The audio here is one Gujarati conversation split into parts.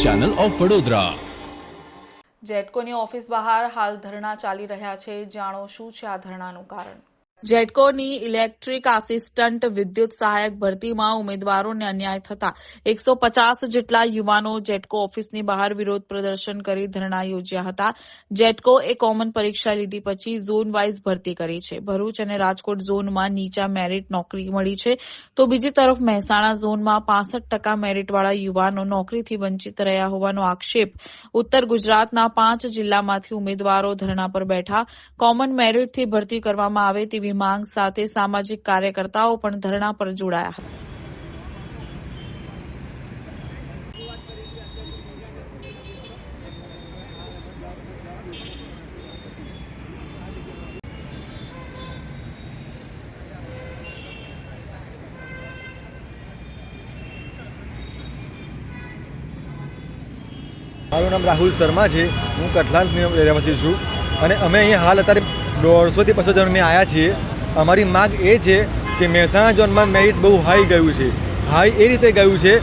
News channel of Vadodara. જેટકોની ઓફિસ બહાર હાલ ધરણા ચાલી રહ્યા છે। જાણો શું છે આ ધરણાનું કારણ। જેટકોની ઇલેક્ટ્રિક આસિસ્ટન્ટ વિદ્યુત સહાયક ભરતીમાં ઉમેદવારોને અન્યાય થતા 150 જેટલા યુવાનો જેટકો ઓફિસની બહાર વિરોધ પ્રદર્શન કરી ધરણા યોજ્યા હતા। જેટકો એ કોમન પરીક્ષા લીધી પછી ઝોન વાઇઝ ભરતી કરી છે। ભરૂચ અને રાજકોટ ઝોનમાં નીચા મેરિટ નોકરી મળી છે, તો બીજી તરફ મહેસાણા ઝોનમાં 65% મેરિટવાળા યુવાનો નોકરીથી વંચિત રહ્યા હોવાનો આક્ષેપ ઉત્તર ગુજરાતના 5 જિલ્લામાંથી ઉમેદવારો ધરણા પર બેઠા। કોમન મેરિટથી ભરતી કરવામાં આવે તેવી માંગ સાથે સામાજિક કાર્યકર્તાઓ પણ ધરણા પર જોડાયા હતા। મારું નામ રાહુલ શર્મા છે। હું કઠલાલ રહેવાસી છું અને અમે અહીંયા હાલ અત્યારે 150 થી 200 જણ અમે આવ્યા છીએ। અમારી માંગ એ છે કે મહેસાણા ઝોનમાં મેરિટ બહુ હાઈ ગયું છે। હાઈ એ રીતે ગયું છે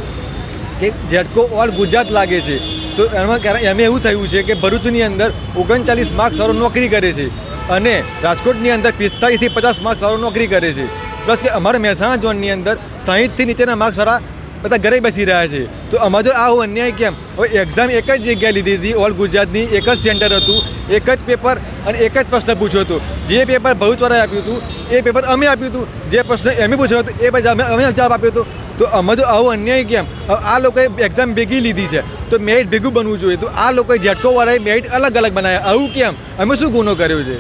કે જેટકો ઓલ ગુજરાત લાગે છે, તો એમાં એવું થયું છે કે ભરૂચની અંદર 39 માર્ક્સવાળો નોકરી કરે છે અને રાજકોટની અંદર 45 થી 50 માર્ક્સવાળો નોકરી કરે છે। પ્લસ કે અમારા મહેસાણા ઝોનની અંદર 60 થી નીચેના માર્ક્સવાળા બધા ઘરે બેસી રહ્યા છે। તો અમારો જો આવો અન્યાય કેમ? હવે એક્ઝામ એક જ જગ્યાએ લીધી હતી, ઓલ ગુજરાતની એક જ સેન્ટર હતું, એક જ પેપર અને એક જ પ્રશ્ન પૂછ્યો હતો। જે પેપર ભરૂચવાળાએ આપ્યું હતું એ પેપર અમે આપ્યું હતું, જે પ્રશ્ન એમ પૂછ્યો હતો એ પછી અમે જવાબ આપ્યો હતો। તો અમારો આવો અન્યાય કેમ? આ લોકોએ એક્ઝામ ભેગી લીધી છે તો મેરિટ ભેગું બનવું જોઈએ, તો આ લોકોએ જેટકોવાળાએ મેરિટ અલગ અલગ બનાવ્યા। આવું કેમ? અમે શું ગુનો કર્યો છે?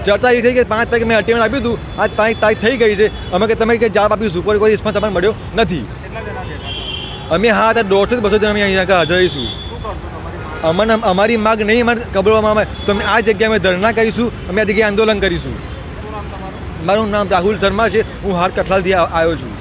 ચર્ચા એ થઈ કે 5 તારીખે મેં અટેન્ડ આપ્યું હતું, આજ 5 તારીખ થઈ ગઈ છે। અમે કે તમે કે જવાબ આપ્યું, સુપર કોઈ રિસ્પોન્સ આપણને મળ્યો નથી। અમે હા અત્યારે 150 થી 200 જણ અમે અહીંયા હાજર રહીશું। અમારી માગ નહીં અમારે કબૂલવામાં આવે તો અમે આ જગ્યાએ અમે ધરણા કરીશું, અમે આ જગ્યાએ આંદોલન કરીશું। મારું નામ રાહુલ શર્મા છે। હું હાલ કઠલાલથી આવ્યો છું।